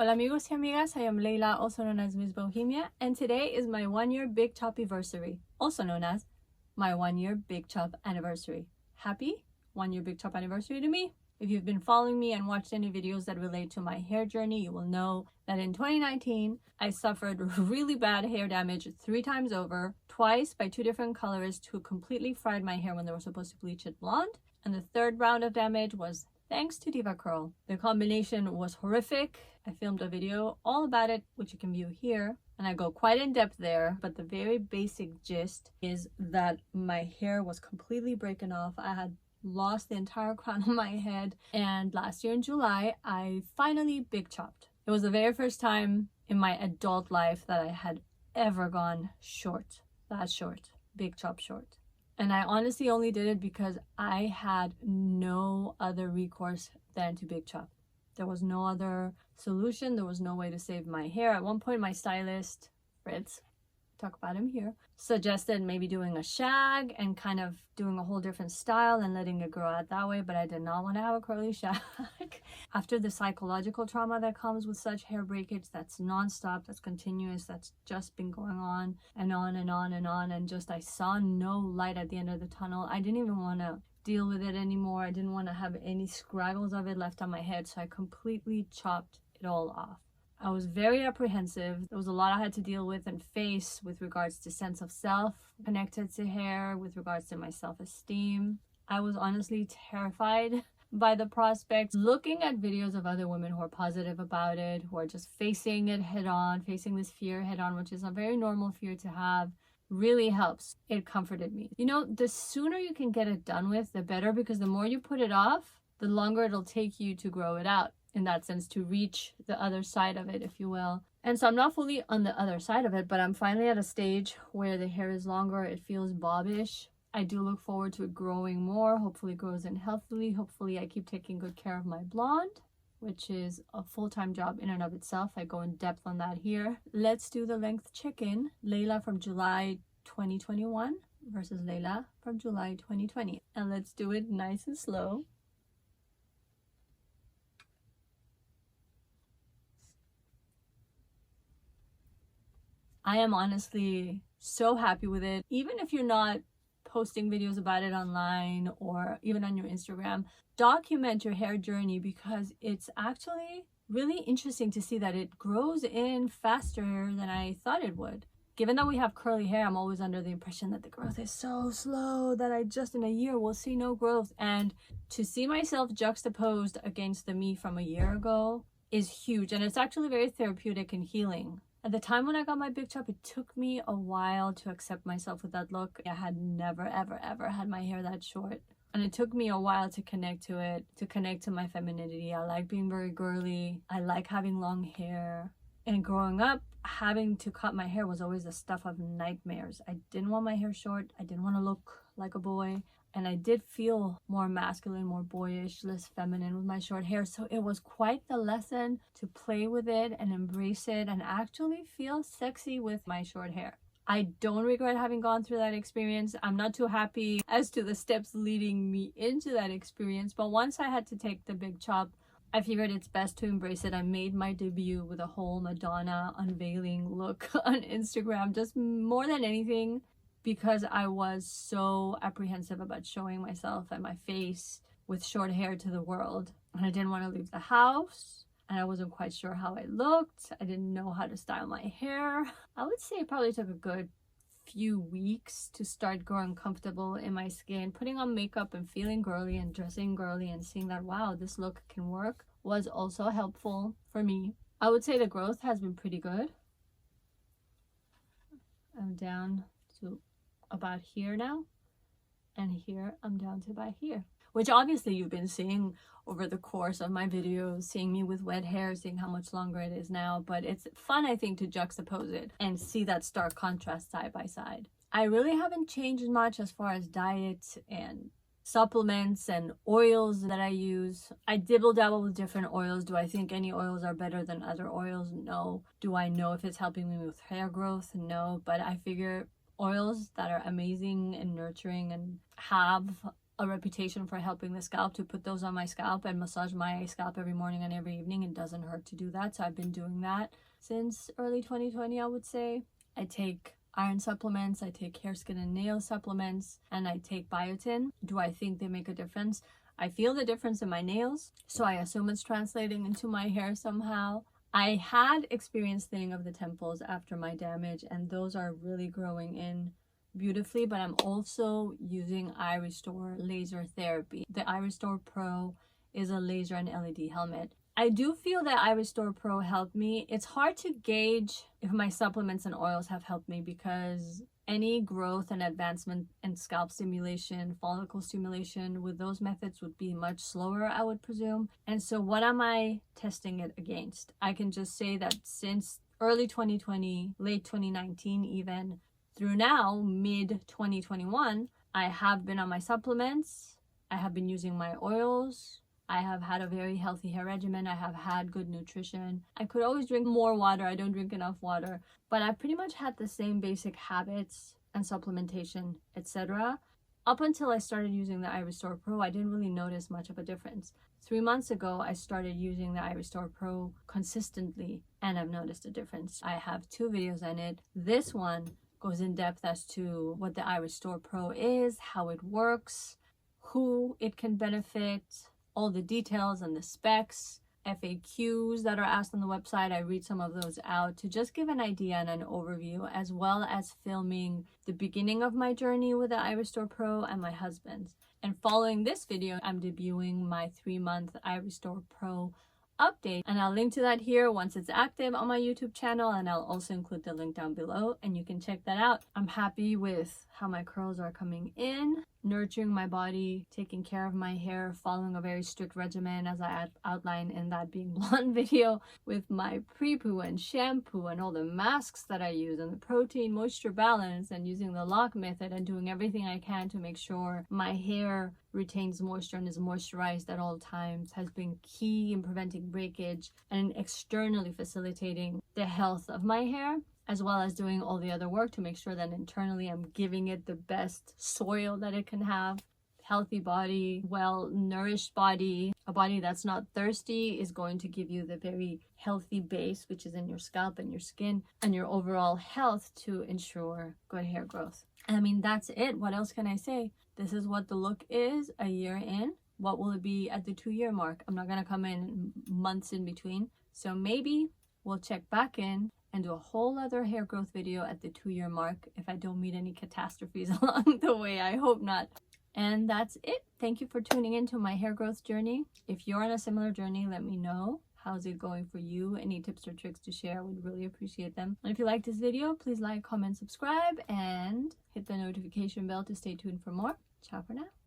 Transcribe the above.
Hola amigos y amigas, I am Leila, also known as Miss Bohemia, and today is my 1 year Big Chop anniversary, also known as my 1 year Big Chop anniversary. Happy 1 year Big Chop anniversary to me. If you've been following me and watched any videos that relate to my hair journey, you will know that in 2019, I suffered really bad hair damage 3 times over, twice by 2 different colorists who completely fried my hair when they were supposed to bleach it blonde, and the 3rd round of damage was thanks to Diva Curl. The combination was horrific. I filmed a video all about it, which you can view here, and I go quite in depth there, but the very basic gist is that my hair was completely breaking off. I had lost the entire crown of my head, and last year in July, I finally big chopped. It was the very first time in my adult life that I had ever gone short, that short, big chop short. And I honestly only did it because I had no other recourse than to big chop. There was no other solution. There was no way to save my hair. At one point, my stylist, Fritz, talk about him here, suggested maybe doing a shag and kind of doing a whole different style and letting it grow out that way, but I did not want to have a curly shag. After the psychological trauma that comes with such hair breakage, that's non-stop, that's continuous, that's just been going on and on and on and on, and just I saw no light at the end of the tunnel. I didn't even want to deal with it anymore. I didn't want to have any scraggles of it left on my head, so I completely chopped it all off. I was very apprehensive. There was a lot I had to deal with and face with regards to sense of self connected to hair, with regards to my self-esteem. I was honestly terrified by the prospect. Looking at videos of other women who are positive about it, who are just facing it head on, facing this fear head on, which is a very normal fear to have, really helps. It comforted me. You know, the sooner you can get it done with, the better, because the more you put it off, the longer it'll take you to grow it out. In that sense, to reach the other side of it, if you will. And so I'm not fully on the other side of it, but I'm finally at a stage where the hair is longer. It feels bobbish. I do look forward to it growing more. Hopefully it grows in healthily. Hopefully I keep taking good care of my blonde, which is a full-time job in and of itself. I go in depth on that here. Let's do the length check-in. Leila from July 2021 versus Leila from July 2020. And let's do it nice and slow. I am honestly so happy with it. Even if you're not posting videos about it online or even on your Instagram, document your hair journey, because it's actually really interesting to see that it grows in faster than I thought it would. Given that we have curly hair, I'm always under the impression that the growth is so slow that I just in a year will see no growth. And to see myself juxtaposed against the me from a year ago is huge. And it's actually very therapeutic and healing. At the time when I got my big chop, it took me a while to accept myself with that look. I had never, ever, ever had my hair that short. And it took me a while to connect to it, to connect to my femininity. I like being very girly. I like having long hair. And growing up, having to cut my hair was always the stuff of nightmares. I didn't want my hair short. I didn't want to look like a boy. And I did feel more masculine, more boyish, less feminine with my short hair. So it was quite the lesson to play with it and embrace it and actually feel sexy with my short hair. I don't regret having gone through that experience. I'm not too happy as to the steps leading me into that experience. But once I had to take the big chop, I figured it's best to embrace it. I made my debut with a whole Madonna unveiling look on Instagram, just more than anything, because I was so apprehensive about showing myself and my face with short hair to the world. And I didn't want to leave the house, and I wasn't quite sure how I looked. I didn't know how to style my hair. I would say it probably took a good few weeks to start growing comfortable in my skin. Putting on makeup and feeling girly and dressing girly and seeing that, wow, this look can work, was also helpful for me. I would say the growth has been pretty good. I'm down to about here now, and here I'm down to about here, which obviously you've been seeing over the course of my videos, seeing me with wet hair, seeing how much longer it is now. But it's fun, I think, to juxtapose it and see that stark contrast side by side. I really haven't changed much as far as diet and supplements and oils that I use. I dibble dabble with different oils. Do I think any oils are better than other oils? No. Do I know if it's helping me with hair growth? No. But I figure oils that are amazing and nurturing and have a reputation for helping the scalp, to put those on my scalp and massage my scalp every morning and every evening. It doesn't hurt to do that. So I've been doing that since early 2020, I would say. I take iron supplements, I take hair, skin, and nail supplements, and I take biotin. Do I think they make a difference? I feel the difference in my nails, so I assume it's translating into my hair somehow. I had experienced thinning of the temples after my damage, and those are really growing in beautifully, but I'm also using iRestore laser therapy. The iRestore Pro is a laser and LED helmet. I do feel that iRestore Pro helped me. It's hard to gauge if my supplements and oils have helped me because any growth and advancement in scalp stimulation, follicle stimulation with those methods would be much slower, I would presume. And so what am I testing it against? I can just say that since early 2020, late 2019 even, through now, mid 2021, I have been on my supplements. I have been using my oils. I have had a very healthy hair regimen. I have had good nutrition. I could always drink more water. I don't drink enough water, but I pretty much had the same basic habits and supplementation, etc. Up until I started using the iRestore Pro, I didn't really notice much of a difference. 3 months ago, I started using the iRestore Pro consistently, and I've noticed a difference. I have 2 videos on it. This one goes in depth as to what the iRestore Pro is, how it works, who it can benefit, all the details and the specs, FAQs that are asked on the website. I read some of those out to just give an idea and an overview, as well as filming the beginning of my journey with the iRestore Pro and my husband's. And following this video, I'm debuting my 3-month iRestore Pro update, and I'll link to that here once it's active on my YouTube channel, and I'll also include the link down below and you can check that out. I'm happy with how my curls are coming in, nurturing my body, taking care of my hair, following a very strict regimen as I outlined in that Being Blonde video, with my pre-poo and shampoo and all the masks that I use and the protein moisture balance, and using the lock method and doing everything I can to make sure my hair retains moisture and is moisturized at all times, has been key in preventing breakage and externally facilitating the health of my hair, as well as doing all the other work to make sure that internally I'm giving it the best soil that it can have. Healthy body, well-nourished body, a body that's not thirsty is going to give you the very healthy base, which is in your scalp and your skin and your overall health, to ensure good hair growth. I mean, that's it. What else can I say? This is what the look is a year in. What will it be at the 2-year mark? I'm not going to come in months in between. So maybe we'll check back in and do a whole other hair growth video at the 2-year mark if I don't meet any catastrophes along the way. I hope not. And that's it. Thank you for tuning into my hair growth journey. If you're on a similar journey, let me know. How's it going for you? Any tips or tricks to share? I would really appreciate them. And if you like this video, please like, comment, subscribe, and hit the notification bell to stay tuned for more. Ciao for now.